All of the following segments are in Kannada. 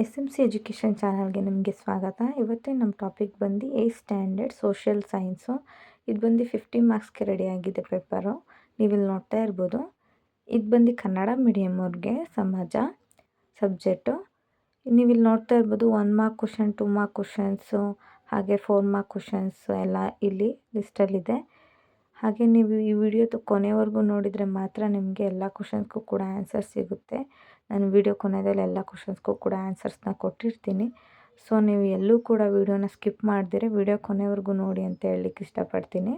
SMC ಎಜುಕೇಷನ್ ಚಾನಲ್ಗೆ ನಿಮಗೆ ಸ್ವಾಗತ. ಇವತ್ತಿನ ನಮ್ಮ ಟಾಪಿಕ್ ಬಂದು 8th ಸ್ಟ್ಯಾಂಡರ್ಡ್ ಸೋಷಿಯಲ್ ಸೈನ್ಸು. ಇದು ಬಂದು 50 ಮಾರ್ಕ್ಸ್ಗೆ ರೆಡಿಯಾಗಿದೆ ಪೇಪರು. ನೀವಿಲ್ಲಿ ನೋಡ್ತಾ ಇರ್ಬೋದು. ಇದು ಬಂದು ಕನ್ನಡ ಮೀಡಿಯಮ್ಮವ್ರಿಗೆ ಸಮಾಜ ಸಬ್ಜೆಕ್ಟು. ನೀವಿಲ್ಲಿ ನೋಡ್ತಾ ಇರ್ಬೋದು 1 ಮಾರ್ಕ್ ಕ್ವಶನ್, 2 ಮಾರ್ಕ್ ಕ್ವಶನ್ಸು, ಹಾಗೆ 4 ಮಾರ್ಕ್ ಕ್ವಶನ್ಸು ಎಲ್ಲ ಇಲ್ಲಿ ಲಿಸ್ಟಲ್ಲಿದೆ. ಹಾಗೆ ನೀವು ಈ ವಿಡಿಯೋದು ಕೊನೆವರೆಗೂ ನೋಡಿದರೆ ಮಾತ್ರ ನಿಮಗೆ ಎಲ್ಲ ಕ್ವಶನ್ಸ್ಗೂ ಕೂಡ ಆನ್ಸರ್ ಸಿಗುತ್ತೆ. ನಾನು ವಿಡಿಯೋ ಕೊನೆಯಲ್ಲಿ ಎಲ್ಲ ಕ್ವಶನ್ಸ್ಗೂ ಕೂಡ ಆನ್ಸರ್ಸ್ನ ಕೊಟ್ಟಿರ್ತೀನಿ. ಸೊ ನೀವು ಎಲ್ಲೂ ಕೂಡ ವಿಡಿಯೋನ ಸ್ಕಿಪ್ ಮಾಡ್ದಿರೆ ವಿಡಿಯೋ ಕೊನೆವರೆಗೂ ನೋಡಿ ಅಂತ ಹೇಳಲಿಕ್ಕೆ ಇಷ್ಟಪಡ್ತೀನಿ.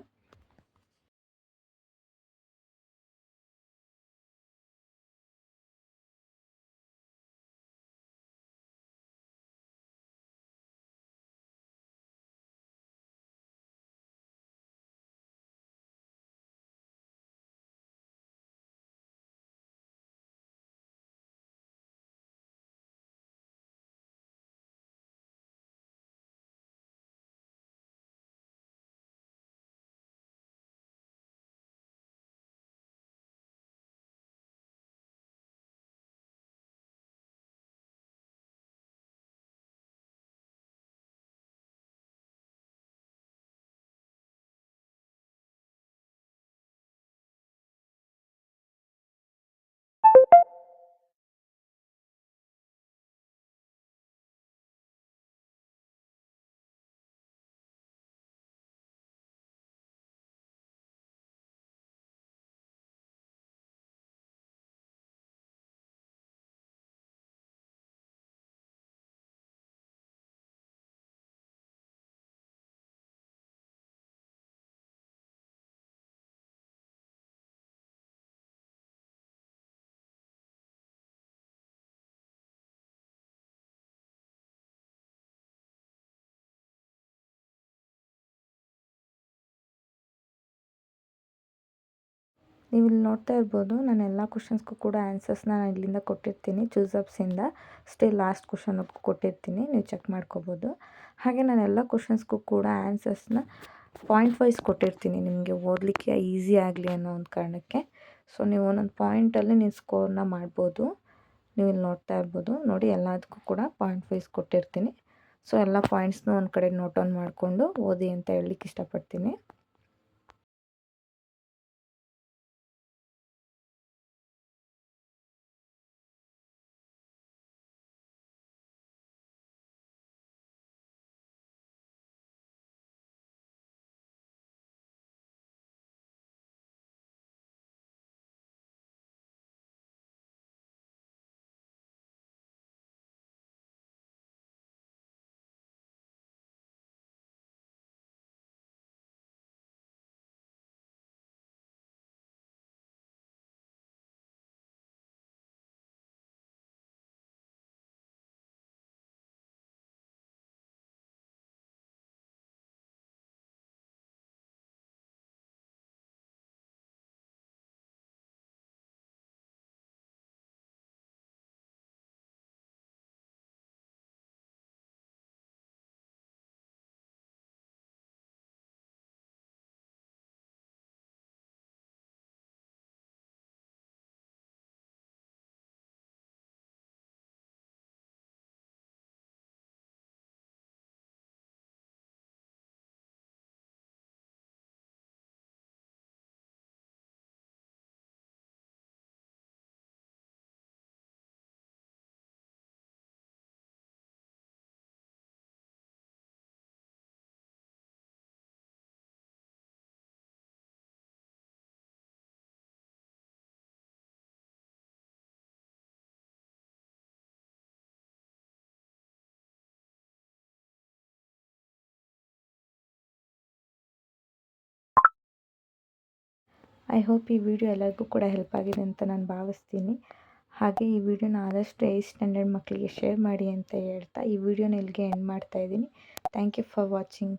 ನೀವು ಇಲ್ಲಿ ನೋಡ್ತಾ ಇರ್ಬೋದು, ನಾನು ಎಲ್ಲ ಕ್ವಶನ್ಸ್ಗೂ ಕೂಡ ಆನ್ಸರ್ಸ್ನ ನಾನು ಇಲ್ಲಿಂದ ಕೊಟ್ಟಿರ್ತೀನಿ. ಚೂಸಪ್ಸಿಂದ ಲಾಸ್ಟ್ ಕ್ವಶನ್ವರೆಗೂ ಕೊಟ್ಟಿರ್ತೀನಿ, ನೀವು ಚೆಕ್ ಮಾಡ್ಕೋಬೋದು. ಹಾಗೆ ನಾನು ಎಲ್ಲ ಕ್ವಶನ್ಸ್ಗೂ ಕೂಡ ಆನ್ಸರ್ಸ್ನ ಪಾಯಿಂಟ್ ವೈಸ್ ಕೊಟ್ಟಿರ್ತೀನಿ, ನಿಮಗೆ ಓದಲಿಕ್ಕೆ ಈಸಿ ಆಗಲಿ ಅನ್ನೋ ಒಂದು ಕಾರಣಕ್ಕೆ. ಸೊ ನೀವು ಒಂದೊಂದು ಪಾಯಿಂಟಲ್ಲಿ ನೀವು ಸ್ಕೋರ್ನ ಮಾಡ್ಬೋದು. ನೀವು ಇಲ್ಲಿ ನೋಡ್ತಾ ಇರ್ಬೋದು ನೋಡಿ, ಎಲ್ಲದಕ್ಕೂ ಕೂಡ ಪಾಯಿಂಟ್ ವೈಸ್ ಕೊಟ್ಟಿರ್ತೀನಿ. ಸೊ ಎಲ್ಲ ಪಾಯಿಂಟ್ಸ್ನ ಒಂದು ಕಡೆ ನೋಟ್ ಆನ್ ಮಾಡಿಕೊಂಡು ಓದಿ ಅಂತ ಹೇಳಲಿಕ್ಕೆ ಇಷ್ಟಪಡ್ತೀನಿ. ಐ ಹೋಪ್ ಈ ವಿಡಿಯೋ ಎಲ್ಲರಿಗೂ ಕೂಡ ಹೆಲ್ಪ್ ಆಗಿದೆ ಅಂತ ನಾನು ಭಾವಿಸ್ತೀನಿ. ಹಾಗೆ ಈ ವಿಡಿಯೋನ ಆದಷ್ಟು 8th ಸ್ಟ್ಯಾಂಡರ್ಡ್ ಮಕ್ಕಳಿಗೆ ಶೇರ್ ಮಾಡಿ ಅಂತ ಹೇಳ್ತಾ ಈ ವಿಡಿಯೋನ ಇಲ್ಲಿಗೆ ಎಂಡ್ ಮಾಡ್ತಾ ಇದ್ದೀನಿ. Thank you for watching.